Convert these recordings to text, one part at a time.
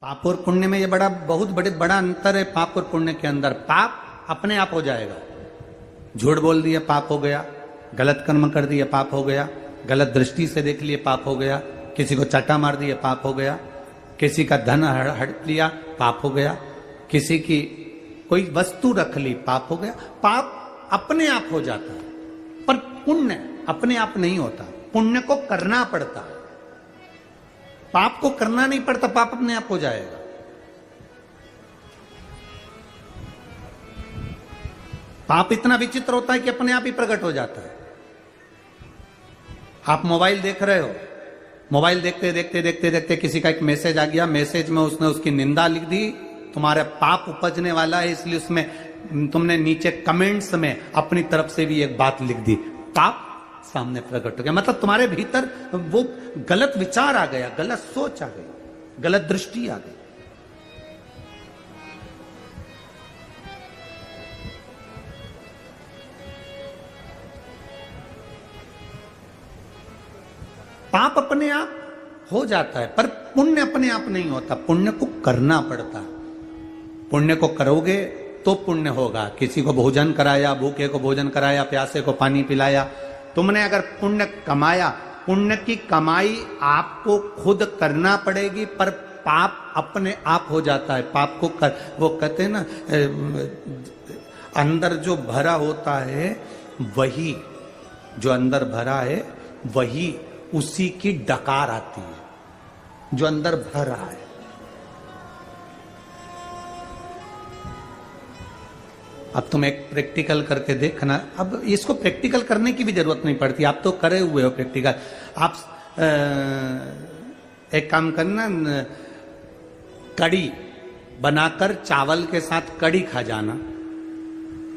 पाप और पुण्य में ये बहुत बड़ा अंतर है। पाप और पुण्य के अंदर पाप अपने आप हो जाएगा। झूठ बोल दिया पाप हो गया, गलत कर्म कर दिया पाप हो गया, गलत दृष्टि से देख लिए पाप हो गया, किसी को चाटा मार दिया पाप हो गया, किसी का धन हड़प लिया पाप हो गया, किसी की कोई वस्तु रख ली पाप हो गया। पाप अपने आप हो जाता है, पर पुण्य अपने आप नहीं होता। पुण्य को करना पड़ता है, पाप को करना नहीं पड़ता, पाप अपने आप हो जाएगा। पाप इतना विचित्र होता है कि अपने आप ही प्रकट हो जाता है। आप मोबाइल देख रहे हो, मोबाइल देखते देखते देखते देखते किसी का एक मैसेज आ गया, मैसेज में उसने उसकी निंदा लिख दी, तुम्हारा पाप उपजने वाला है, इसलिए उसमें तुमने नीचे कमेंट्स में अपनी तरफ से भी एक बात लिख दी, पाप सामने प्रकट हो गया। मतलब तुम्हारे भीतर वो गलत विचार आ गया, गलत सोच आ गई, गलत दृष्टि आ गई। पाप अपने आप हो जाता है, पर पुण्य अपने आप नहीं होता, पुण्य को करना पड़ता है। पुण्य को करोगे तो पुण्य होगा। किसी को भोजन कराया, भूखे को भोजन कराया, प्यासे को पानी पिलाया, तुमने अगर पुण्य कमाया, पुण्य की कमाई आपको खुद करना पड़ेगी, पर पाप अपने आप हो जाता है। पाप को वो कहते हैं ना, अंदर जो भरा होता है वही, जो अंदर भरा है वही, उसी की डकार आती है, जो अंदर भर रहा है। अब तुम एक प्रैक्टिकल करके देखना। अब इसको प्रैक्टिकल करने की भी जरूरत नहीं पड़ती, आप तो करे हुए हो प्रैक्टिकल। आप एक काम करना, कड़ी बनाकर चावल के साथ कड़ी खा जाना।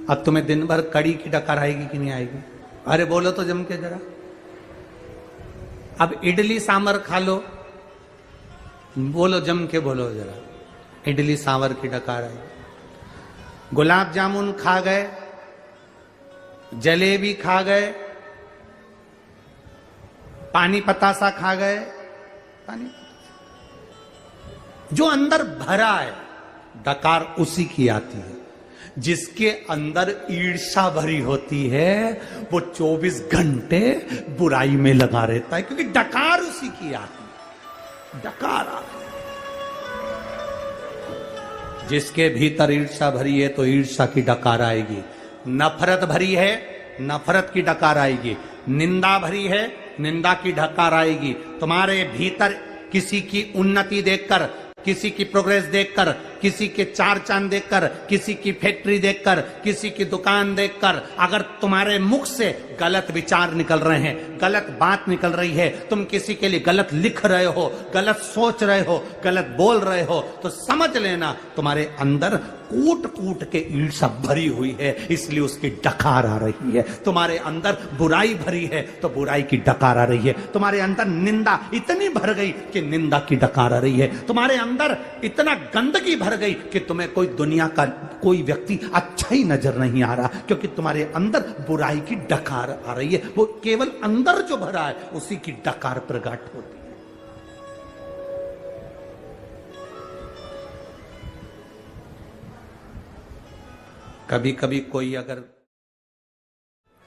अब तुम्हें दिन भर कड़ी की डकार आएगी कि नहीं आएगी? अरे बोलो तो जम के जरा। अब इडली सांभर खा लो, बोलो जम के बोलो जरा, इडली सांभर की डकार आएगी। गुलाब जामुन खा गए, जलेबी खा गए, पानी पतासा खा गए, पानी जो अंदर भरा है डकार उसी की आती है। जिसके अंदर ईर्ष्या भरी होती है वो 24 घंटे बुराई में लगा रहता है, क्योंकि डकार उसी की आती है, डकार आती है। जिसके भीतर ईर्ष्या भरी है तो ईर्ष्या की डकार आएगी। नफरत भरी है, नफरत की डकार आएगी। निंदा भरी है, निंदा की डकार आएगी। तुम्हारे भीतर किसी की उन्नति देखकर, किसी की प्रोग्रेस देखकर, किसी के चार चांद देखकर, किसी की फैक्ट्री देखकर, किसी की दुकान देखकर, अगर तुम्हारे मुख से गलत विचार निकल रहे हैं, गलत बात निकल रही है, तुम किसी के लिए गलत लिख रहे हो, गलत सोच रहे हो, गलत बोल रहे हो, तो समझ लेना तुम्हारे अंदर कूट कूट के ईर्ष्या भरी हुई है, इसलिए उसकी डकार आ रही है। तुम्हारे अंदर बुराई भरी है तो बुराई की डकार आ रही है। तुम्हारे अंदर निंदा इतनी भर गई कि निंदा की डकार आ रही है। तुम्हारे अंदर इतना गंदगी भर गई कि तुम्हें कोई दुनिया का कोई व्यक्ति अच्छा ही नजर नहीं आ रहा, क्योंकि तुम्हारे अंदर बुराई की डकार आ रही है। वो केवल अंदर जो भरा है उसी की डकार प्रकट होती है। कभी कभी कोई अगर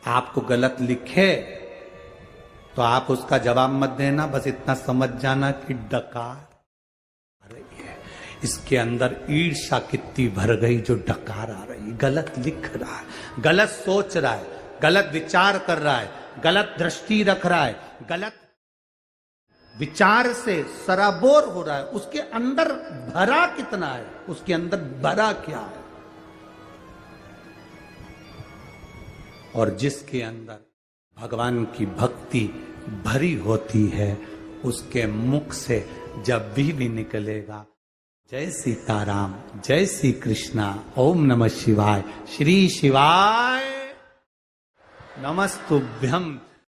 आपको गलत लिखे तो आप उसका जवाब मत देना, बस इतना समझ जाना कि डकार आ रही है। इसके अंदर ईर्ष्या कितनी भर गई जो डकार आ रही है। गलत लिख रहा है, गलत सोच रहा है, गलत विचार कर रहा है, गलत दृष्टि रख रहा है, गलत विचार से सराबोर हो रहा है। उसके अंदर भरा कितना है, उसके अंदर भरा क्या है। और जिसके अंदर भगवान की भक्ति भरी होती है, उसके मुख से जब भी निकलेगा जय सीताराम, जय श्री कृष्णा, ओम नमः शिवाय, श्री शिवाय नमस्तुभ्यम।